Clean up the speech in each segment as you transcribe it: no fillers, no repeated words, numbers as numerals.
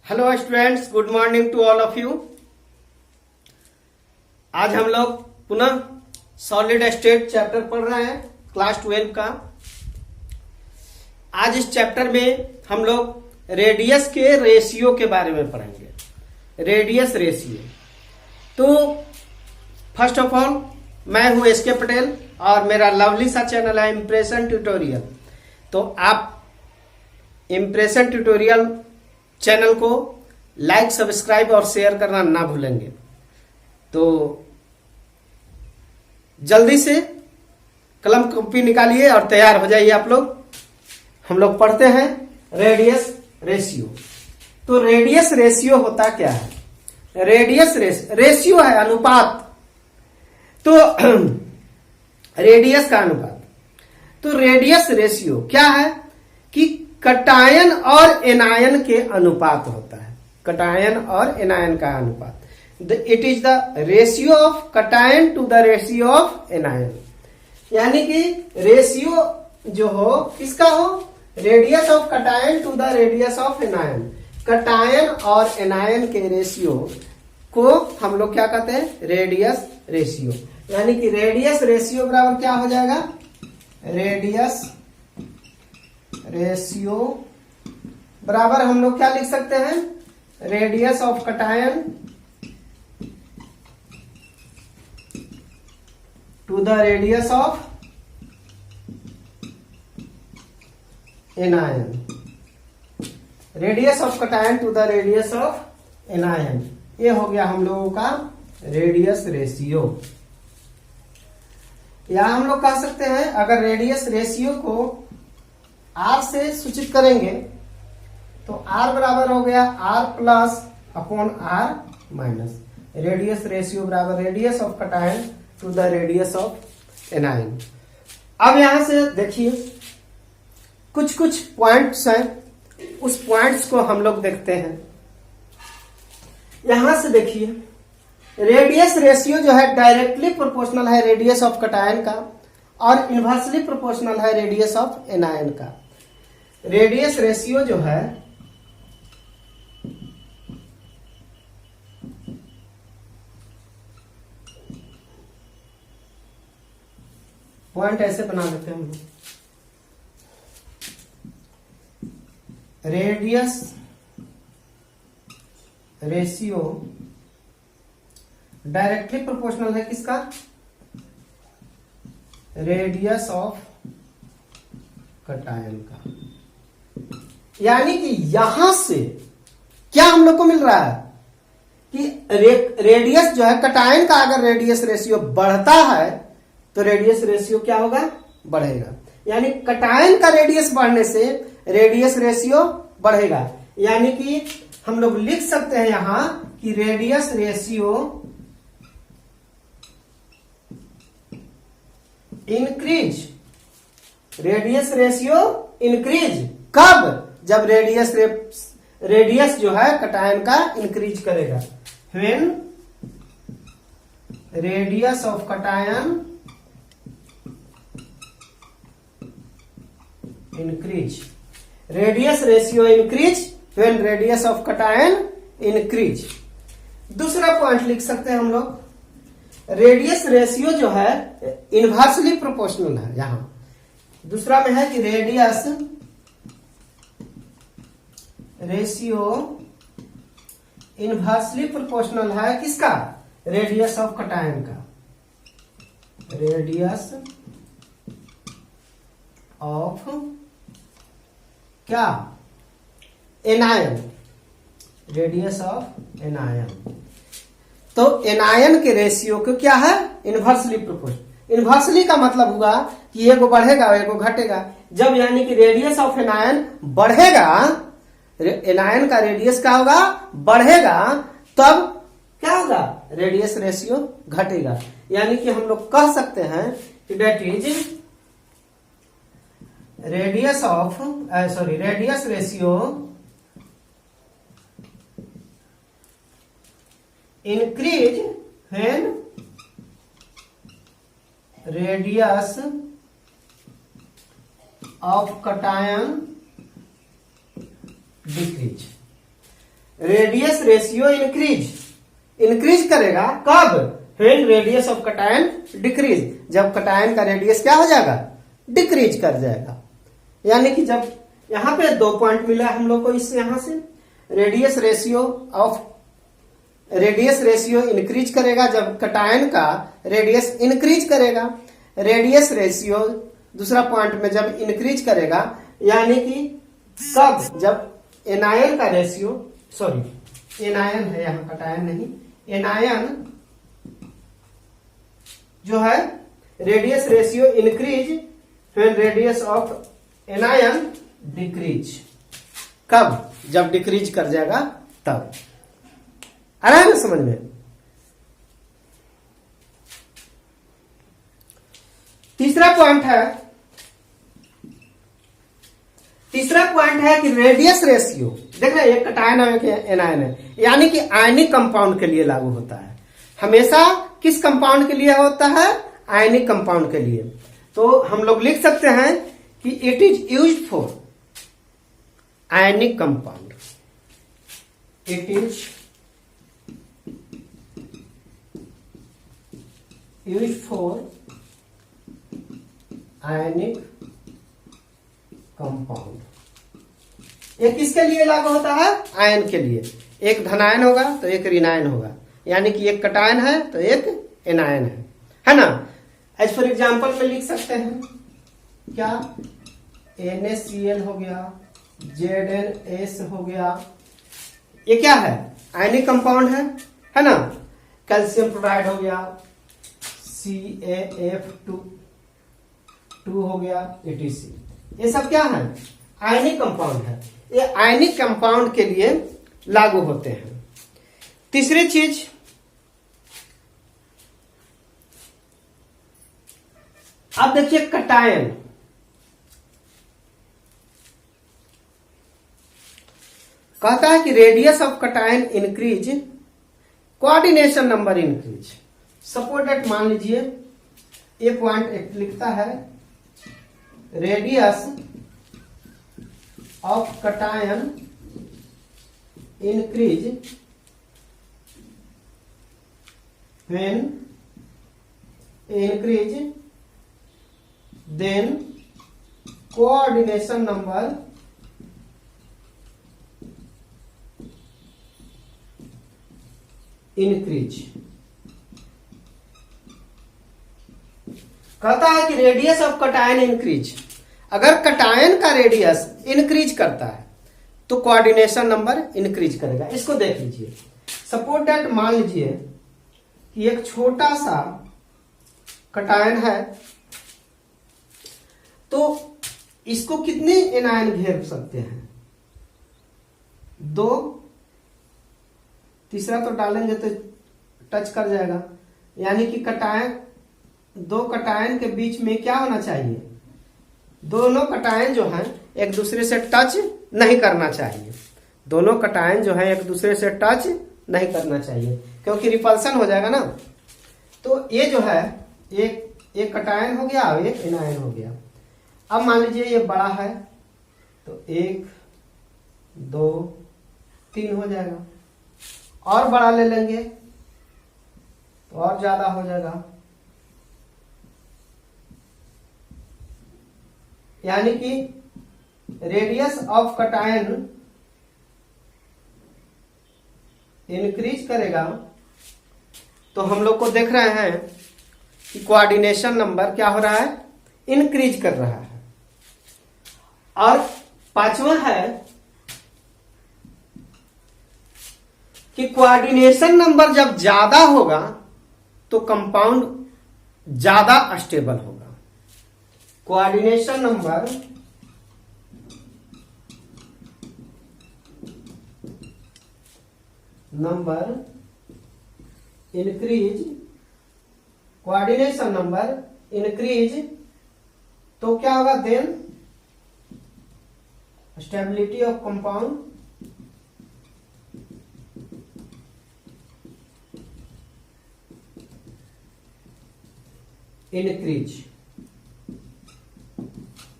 Hello students, good morning to all of you. आज हम लोग पुनः सॉलिड स्टेट चैप्टर पढ़ रहे हैं क्लास 12 का। आज इस चैप्टर में हम लोग रेडियस के रेशियो के बारे में पढ़ेंगे। Radius ratio. तो फर्स्ट ऑफ ऑल मैं हूं एसके पटेल और मेरा लवली सा चैनल है इम्प्रेशन ट्यूटोरियल। तो आप इम्प्रेशन ट्यूटोरियल चैनल को लाइक, सब्सक्राइब और शेयर करना ना भूलेंगे। तो जल्दी से कलम कॉपी निकालिए और तैयार हो जाइए आप लोग। हम लोग पढ़ते हैं रेडियस रेशियो। तो रेडियस रेशियो होता क्या है? रेडियस रेशियो है अनुपात। तो रेडियस का अनुपात। तो रेडियस रेशियो क्या है कि कटायन और एनायन के अनुपात होता है। कटायन और एनायन का अनुपात। It is the ratio of cation to the ratio of anion. यानी कि रेशियो जो हो किसका हो? Radius of cation to the radius of anion. Cation और एनायन के रेशियो को हम लोग क्या कहते हैं? Radius ratio. यानी कि रेडियस रेशियो बराबर क्या हो जाएगा? रेडियस रेशियो बराबर हम लोग क्या लिख सकते हैं? Radius of cation to the radius of anion. Radius of cation to the radius of anion. ये हो गया हम लोगों का रेडियस रेशियो। या हम लोग कह सकते हैं अगर रेडियस रेशियो को आर से सूचित करेंगे तो आर बराबर हो गया R plus upon R minus. Radius ratio बराबर radius of cation to the radius of anion. अब यहां से देखिए कुछ कुछ पॉइंट्स हैं, उस पॉइंट्स को हम लोग देखते हैं। यहां से देखिए रेडियस रेशियो जो है डायरेक्टली प्रोपोर्शनल है रेडियस ऑफ कटायन का और इनवर्सली प्रोपोर्शनल है रेडियस ऑफ एनायन का। रेडियस रेशियो जो है पॉइंट ऐसे बना लेते हैं हम। रेडियस रेशियो डायरेक्टली प्रोपोर्शनल है किसका? रेडियस ऑफ कटायन का। यानी कि यहां से क्या हम लोग को मिल रहा है कि रेडियस जो है कटायन का अगर रेडियस रेशियो बढ़ता है तो रेडियस रेशियो क्या होगा? बढ़ेगा। यानी कटायन का रेडियस बढ़ने से रेडियस रेशियो बढ़ेगा। यानी कि हम लोग लिख सकते हैं यहां कि radius ratio increase. Radius ratio increase कब? जब रेडियस जो है कटायन का इंक्रीज करेगा। When radius of cation increase. Radius ratio increase when radius of cation increase. दूसरा पॉइंट लिख सकते हैं हम लोग, रेडियस रेशियो जो है इनवर्सली प्रोपोर्शनल है। यहां दूसरा में है कि रेडियस रेशियो इनवर्सली प्रोपोर्शनल है किसका? रेडियस ऑफ कटायन का। रेडियस ऑफ क्या? एनायन। Radius of anion. तो एनायन के रेशियो को क्या है? Inversely proportional. इनवर्सली का मतलब हुआ कि एगो बढ़ेगा एगो घटेगा। जब यानी कि रेडियस ऑफ एनायन बढ़ेगा, एनायन का रेडियस क्या होगा? बढ़ेगा, तब क्या होगा? रेडियस रेशियो घटेगा। यानी कि हम लोग कह सकते हैं कि that is radius ratio increase when radius of cation decrease. Radius ratio increase करेगा कब? When radius of cation decrease, जब कटायन का रेडियस क्या हो जाएगा? डिक्रीज कर जाएगा। यानी कि जब यहां पे 2 पॉइंट मिला हम लोग को, इस यहां से रेडियस रेशियो इंक्रीज करेगा जब कटायन का रेडियस इंक्रीज करेगा। रेडियस रेशियो दूसरा पॉइंट में जब इंक्रीज करेगा, यानी कि कब? जब एनायन का रेशियो, एनायन है यहां, कटायन नहीं, एनायन जो है radius ratio increase when radius of anion decrease. कब? जब डिक्रीज कर जाएगा तब। आ रहा है ना समझ में? तीसरा पॉइंट है कि रेडियस रेशियो, देख रहे हैं एक कटायन है एक एनायन है, यानी कि आयनिक कंपाउंड के लिए लागू होता है। हमेशा किस कंपाउंड के लिए होता है? आयनिक कंपाउंड के लिए। तो हम लोग लिख सकते हैं कि it is used for ionic compound, it is used for ionic compound. ये किसके लिए लागू होता है? आयन के लिए। एक धनायन होगा तो एक ऋणायन होगा, यानी कि एक कटायन है तो एक एनायन है ना? एज फॉर एग्जाम्पल में लिख सकते हैं क्या? NaCl हो गया, ZnS हो गया, ये क्या है? आयनिक कंपाउंड है ना? कैल्शियम क्लोराइड हो गया, CaF2 हो गया, etc। ये सब क्या है? आयनिक कंपाउंड है। ये आयनिक कंपाउंड के लिए लागू होते हैं। तीसरी चीज, अब देखिए कटायन, कहता है कि radius of cation increase, coordination number increase. Suppose that, मान लीजिए ये पॉइंट एक लिखता है radius of cation increase when increase then coordination number increase. कहता है कि रेडियस ऑफ कटायन इंक्रीज, अगर कटायन का रेडियस इंक्रीज करता है तो कोऑर्डिनेशन नंबर इंक्रीज करेगा। इसको देख लीजिए, सपोज दैट, मान लीजिए कि एक छोटा सा कटायन है, तो इसको कितने एनायन घेर सकते हैं? 2, तीसरा तो डालेंगे तो टच कर जाएगा, यानी कि कटायन, 2 कटायन के बीच में क्या होना चाहिए? दोनों कटायन जो हैं एक दूसरे से टच नहीं करना चाहिए। दोनों कटायन जो है एक दूसरे से टच नहीं करना चाहिए, क्योंकि रिपल्सन हो जाएगा ना। तो ये जो है एक कटायन हो गया और एक एनायन हो गया। अब मान लीजिए ये बड़ा है तो 1, 2, 3 हो जाएगा, और बड़ा ले लेंगे तो और ज्यादा हो जाएगा, यानी कि रेडियस ऑफ कटायन इंक्रीज करेगा तो हम लोग को देख रहे हैं कि कोऑर्डिनेशन नंबर क्या हो रहा है? इंक्रीज कर रहा है। और 5वां है कि कोऑर्डिनेशन नंबर जब ज्यादा होगा तो कंपाउंड ज्यादा स्टेबल होगा। Coordination number increase, coordination number increase तो क्या होगा? Then stability of compound increase.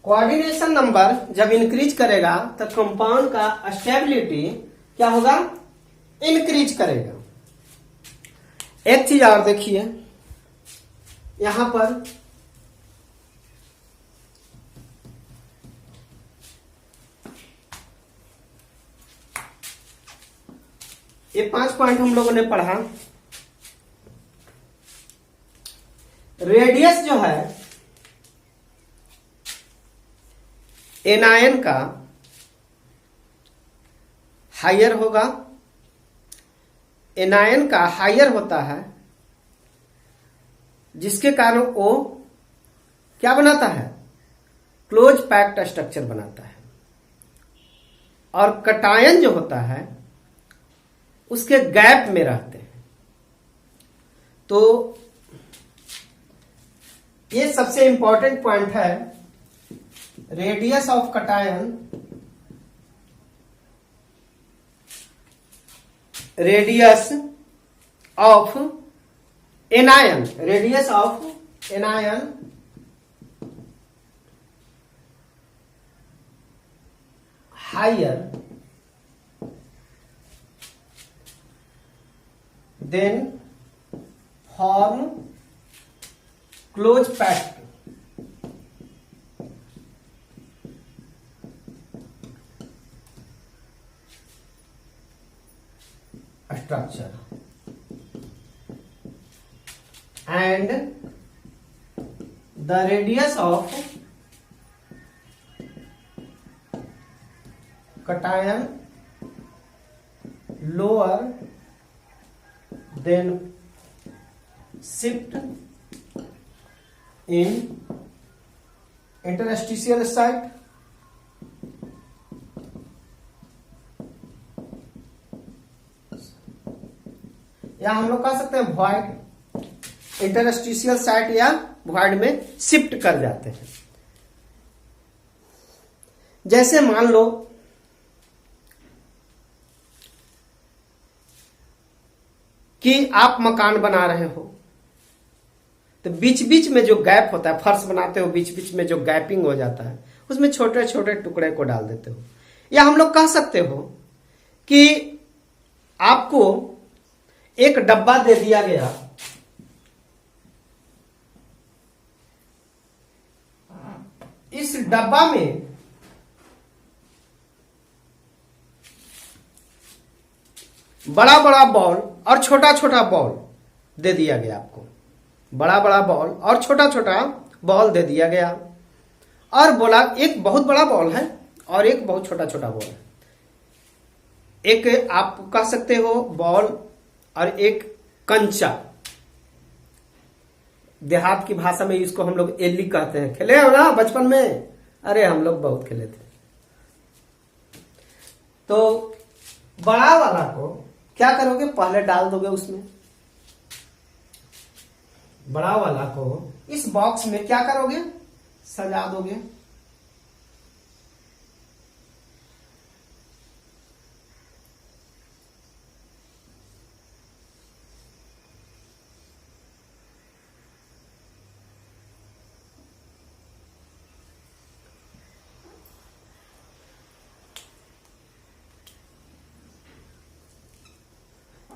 Coordination number जब इंक्रीज करेगा तो कंपाउंड का स्टेबिलिटी क्या होगा? इंक्रीज करेगा। एक चीज और देखिए, यहां पर ये 5 पॉइंट हम लोगों ने पढ़ा। रेडियस जो है एनायन का हायर होगा, एनायन का हायर होता है, जिसके कारण वो क्या बनाता है, क्लोज पैक्ड स्ट्रक्चर बनाता है। और कटायन जो होता है उसके गैप में रहते हैं। तो ये सबसे इंपॉर्टेंट पॉइंट है, radius of cation, radius of anion, radius of anion higher then form close packed structure and the radius of cation lower then shift in interstitial site या हम लोग कह सकते हैं वॉइड, इंटरस्टिशियल साइट या void में shift कर जाते हैं। जैसे मान लो कि आप मकान बना रहे हो, तो बीच बीच में जो गैप होता है, फर्श बनाते हो बीच बीच में जो गैपिंग हो जाता है, उसमें छोटे छोटे टुकड़े को डाल देते हो। या हम लोग कह सकते हो कि आपको एक डब्बा दे दिया गया, इस डब्बा में बड़ा बड़ा बॉल और छोटा छोटा बॉल दे दिया गया आपको, बड़ा बड़ा बॉल और छोटा छोटा बॉल दे दिया गया, और बोला एक बहुत बड़ा बॉल है और एक बहुत छोटा छोटा बॉल है। एक आप कह सकते हो बॉल और एक कंचा, देहात की भाषा में इसको हम लोग एली कहते हैं। खेले हो ना बचपन में? अरे हम लोग बहुत खेले थे। तो बड़ा वाला को क्या करोगे, पहले डाल दोगे उसमें, बड़ा वाला को इस बॉक्स में क्या करोगे, सजा दोगे।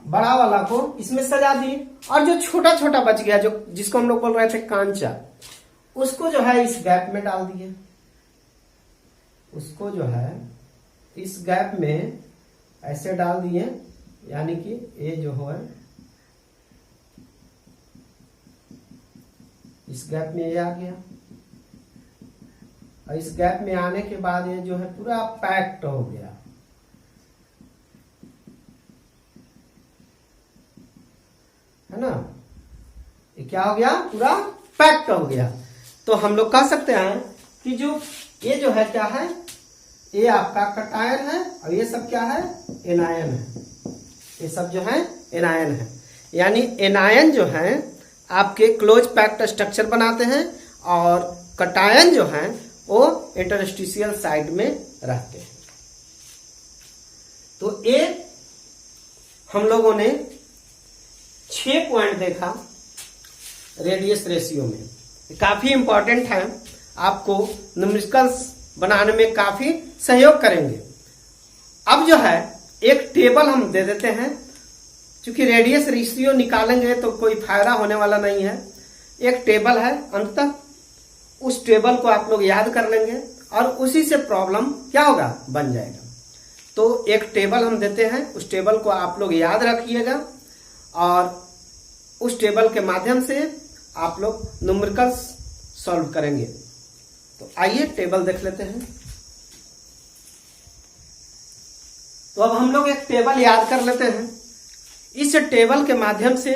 बड़ा वाला को इसमें सजा दिए, और जो छोटा छोटा बच गया, जो जिसको हम लोग बोल रहे थे कांचा, उसको जो है इस गैप में डाल दिए। उसको जो है इस गैप में ऐसे डाल दिए, यानी कि ये जो है इस गैप में ये आ गया, और इस गैप में आने के बाद ये जो है पूरा पैक्ड हो गया। है ना, ये क्या हो गया, पूरा पैक्ड हो गया। तो हम लोग कह सकते हैं कि जो ये जो है क्या है, ये आपका कटायन है, और ये सब क्या है, एनायन है। ये सब जो है एनायन है, यानी एनायन जो है आपके क्लोज पैक्ड स्ट्रक्चर बनाते हैं, और कटायन जो है वो इंटरस्टिशियल साइड में रहते हैं। तो ये हम लोगों ने 6 पॉइंट देखा रेडियस रेशियो में, काफी इंपॉर्टेंट है, आपको न्यूमेरिकल्स बनाने में काफी सहयोग करेंगे। अब जो है एक टेबल हम दे देते हैं, क्योंकि रेडियस रेशियो निकालेंगे तो कोई फायदा होने वाला नहीं है। एक टेबल है, अंततः उस टेबल को आप लोग याद कर लेंगे और उसी से प्रॉब्लम क्या होगा, बन जाएगा। तो एक टेबल हम देते हैं, उस टेबल को आप लोग याद रखिएगा और उस टेबल के माध्यम से आप लोग न्यूमेरिकल्स सॉल्व करेंगे। तो आइए टेबल देख लेते हैं। तो अब हम लोग एक टेबल याद कर लेते हैं। इस टेबल के माध्यम से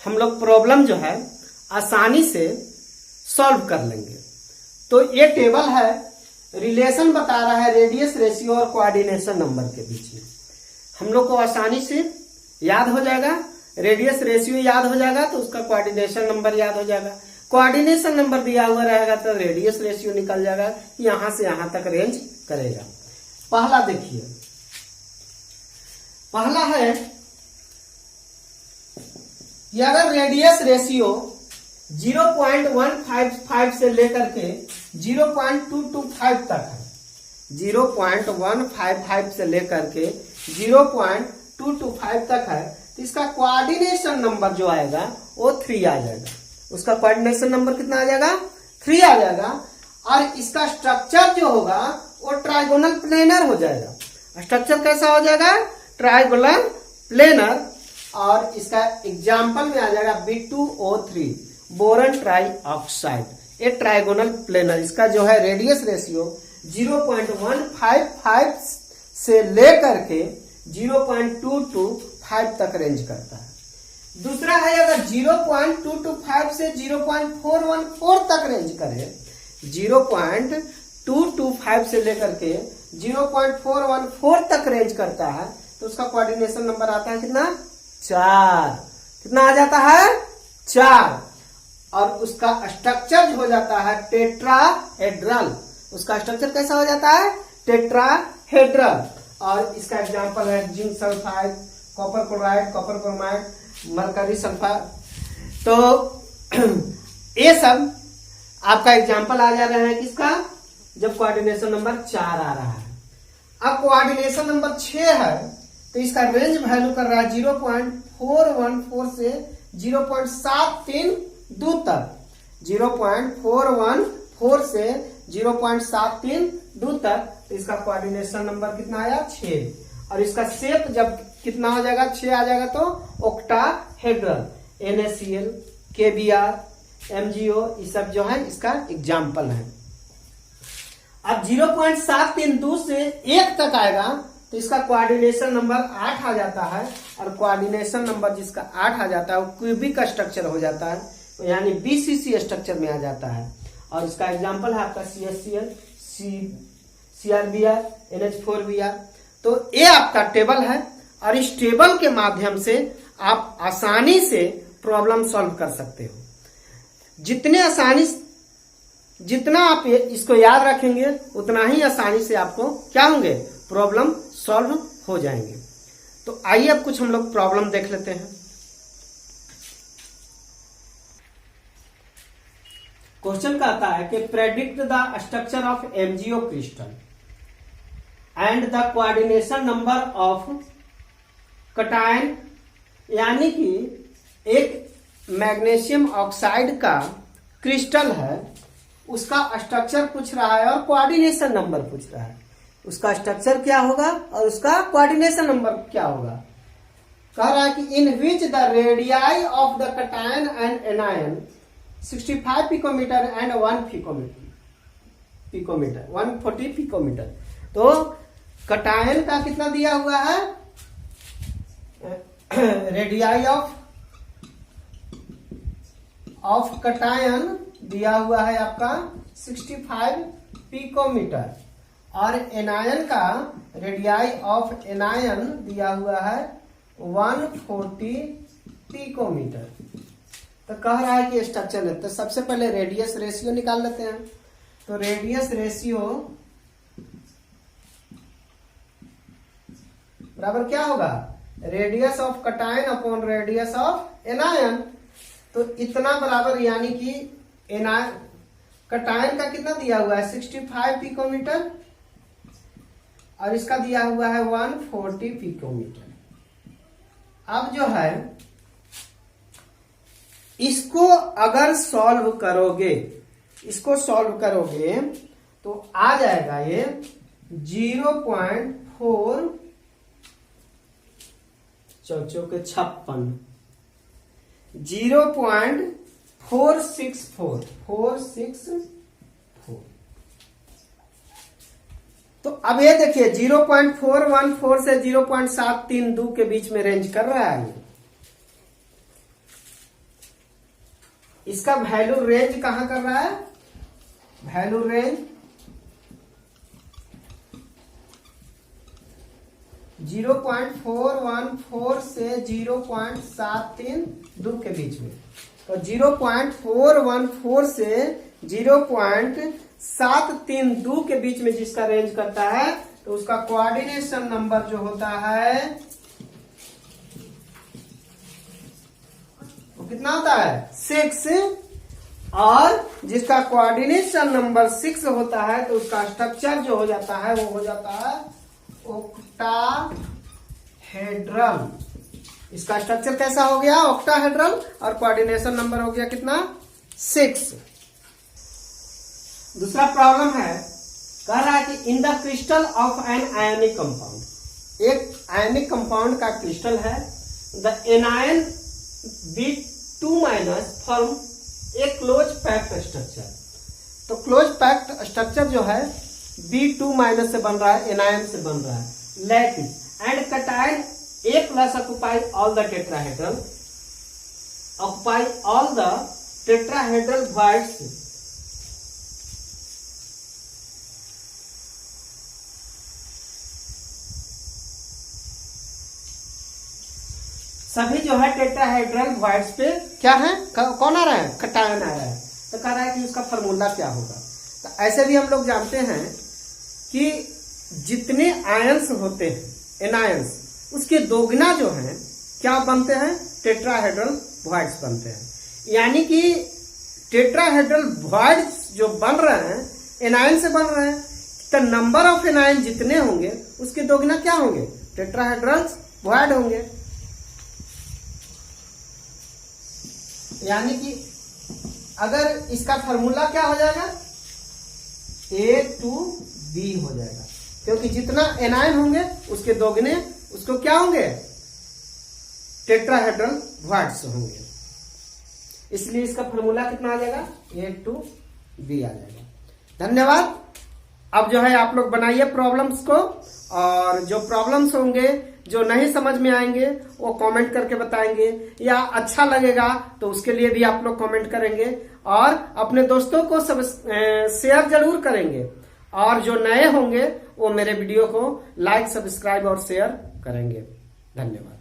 हम लोग प्रॉब्लम जो है आसानी से सॉल्व कर लेंगे। तो ये टेबल है, रिलेशन बता रहा है रेडियस रेशियो और कोऑर्डिनेशन नंबर के बीच में। हम लोग को आसानी से याद हो जाएगा, रेडियस रेशियो याद हो जाएगा तो उसका कोऑर्डिनेशन नंबर याद हो जाएगा। कोऑर्डिनेशन नंबर दिया हुआ रहेगा तो रेडियस रेशियो निकल जाएगा, यहां से यहां तक रेंज करेगा। पहला देखिए, पहला है कि अगर रेडियस रेशियो 0.155 से लेकर के 0.225 तक है, 0.155 से लेकर के 0.225 तक है, तो इसका कोऑर्डिनेशन नंबर जो आएगा वो 3 आ जाएगा। उसका कोऑर्डिनेशन नंबर कितना आ जाएगा, 3 आ जाएगा। और इसका स्ट्रक्चर जो होगा वो ट्राइगोनल प्लेनर हो जाएगा। स्ट्रक्चर कैसा हो जाएगा, ट्राइगोनल प्लेनर। और इसका एग्जाम्पल में आ जाएगा B2O3 बोरन ट्राई ऑक्साइड, ये ट्राइगोनल प्लेनर। इसका जो है रेडियस रेशियो 0.155 से लेकर के 0.225 तक रेंज करता है। दूसरा है अगर 0.225 से 0.414 तक रेंज करे, 0.225 से लेकर के 0.414 तक रेंज करता है, तो उसका कोऑर्डिनेशन नंबर आता है कितना, 4। कितना आ जाता है, 4। और उसका स्ट्रक्चर हो जाता है टेट्राहेड्रल। उसका स्ट्रक्चर कैसा हो जाता है, टेट्राहेड्रल। और इसका एग्जांपल है zinc sulphide, copper chloride, copper bromide, mercury sulphide. तो ये सब आपका एग्जांपल आ जा रहा है किसका, जब कोऑर्डिनेशन नंबर 4 आ रहा है। अब कोऑर्डिनेशन नंबर 6 है, तो इसका रेंज वैल्यू कर रहा है 0.414 से 0.732 तक, 0.414 से 0.732 तक। तो इसका कोऑर्डिनेशन नंबर कितना आया, 6। और इसका शेप जब कितना हो जाएगा, 6 आ जाएगा, तो ऑक्टाहेड्रल। NaCl, KBr, MgO, ये सब जो है इसका एग्जाम्पल है। अब 0.732 से 1 तक आएगा तो इसका कोऑर्डिनेशन नंबर 8 आ जाता है। और कोऑर्डिनेशन नंबर जिसका 8 आ जाता है वो क्यूबिक स्ट्रक्चर हो जाता है, यानी BCC स्ट्रक्चर में आ जाता है। और इसका एग्जांपल है आपका CHCl, CrBr, NH4Br। तो ये आपका टेबल है और इस टेबल के माध्यम से आप आसानी से प्रॉब्लम सॉल्व कर सकते हो। जितना आप इसको याद रखेंगे उतना ही आसानी से आपको क्या होंगे, प्रॉब्लम सॉल्व हो जाएंगे। तो आइए अब कुछ हम लोग प्रॉब्लम देख लेते हैं। क्वेश्चन कहता है कि predict the structure of MgO crystal and the coordination number of cation, यानी कि एक मैग्नीशियम ऑक्साइड का क्रिस्टल है, उसका स्ट्रक्चर पूछ रहा है और कोऑर्डिनेशन नंबर पूछ रहा है। उसका स्ट्रक्चर क्या होगा और उसका कोऑर्डिनेशन नंबर क्या होगा। कह रहा है कि in which the radii of the cation and anion 65 picometre and 1 picometre 140 picometre. तो कटायन का कितना दिया हुआ है, रेडियाई ऑफ कटायन दिया हुआ है आपका 65 पिकोमीटर। और एनायन का रेडियाई ऑफ एनायन दिया हुआ है 140 पिकोमीटर। तो कह रहा है कि स्ट्रक्चर है, तो सबसे पहले रेडियस रेशियो निकाल लेते हैं। तो रेडियस रेशियो बराबर क्या होगा, radius of cation upon radius of anion. तो इतना बराबर, यानी कि कटायन का कितना दिया हुआ है 65 पिकोमीटर और इसका दिया हुआ है 140 पिकोमीटर। अब जो है इसको अगर सॉल्व करोगे, इसको सॉल्व करोगे तो आ जाएगा ये 0.4 चौके 56 0.464 तो अब ये देखिए 0.414 से 0.732 के बीच में रेंज कर रहा है। इसका वैल्यू रेंज कहां कर रहा है? वैल्यू रेंज 0.414 से 0.732 के बीच में। तो 0.414 से 0.732 के बीच में जिसका रेंज करता है तो उसका कोऑर्डिनेशन नंबर जो होता है वो कितना होता है? 6। और जिसका कोऑर्डिनेशन नंबर 6 होता है तो उसका स्ट्रक्चर जो हो जाता है वो हो जाता है ऑक्टाहेड्रल। इसका स्ट्रक्चर कैसा हो गया? ऑक्टाहेड्रल। और कोऑर्डिनेशन नंबर हो गया कितना? 6। दूसरा प्रॉब्लम है, कह रहा है कि in the crystal of an ionic compound, एक आयनिक कंपाउंड का क्रिस्टल है, the anion B2- form a close packed structure. तो क्लोज पैक्ट स्ट्रक्चर जो है B2- से बन रहा है, एनायन से बन रहा है। लेकिन and cation A+ occupy all the tetrahedral, occupy all the tetrahedral voids. सभी जो है टेट्राहेड्रल वॉइड्स पे क्या है? कौन आ रहा है? कटायन आ रहा है। तो कह रहा है कि उसका फॉर्मूला क्या होगा। तो ऐसे भी हम लोग जानते हैं कि जितने आयंस होते हैं, एनायंस, उसके दोगुना जो है क्या बनते हैं? टेट्राहेड्रल वॉइड्स बनते हैं। यानी कि टेट्राहेड्रल वॉइड्स जो बन रहे हैं एनायन से बन रहे हैं, तो नंबर ऑफ एनायन जितने होंगे उसके दोगुना क्या होंगे? टेट्राहेड्रल वॉइड होंगे। यानी कि अगर इसका फॉर्मूला क्या हो जाएगा? A2B हो जाएगा, क्योंकि जितना एनायन होंगे उसके दोगुने उसको क्या होंगे? टेट्राहेड्रल वॉइड्स होंगे। इसलिए इसका फॉर्मूला कितना आ जाएगा? A2B आ जाएगा। धन्यवाद। अब जो है आप लोग बनाइए प्रॉब्लम्स को, और जो प्रॉब्लम्स होंगे जो नहीं समझ में आएंगे वो कमेंट करके बताएंगे, या अच्छा लगेगा तो उसके लिए भी आप लोग कमेंट करेंगे, और अपने दोस्तों को सब शेयर जरूर करेंगे। और जो नए होंगे वो मेरे वीडियो को लाइक, सब्सक्राइब और शेयर करेंगे। धन्यवाद।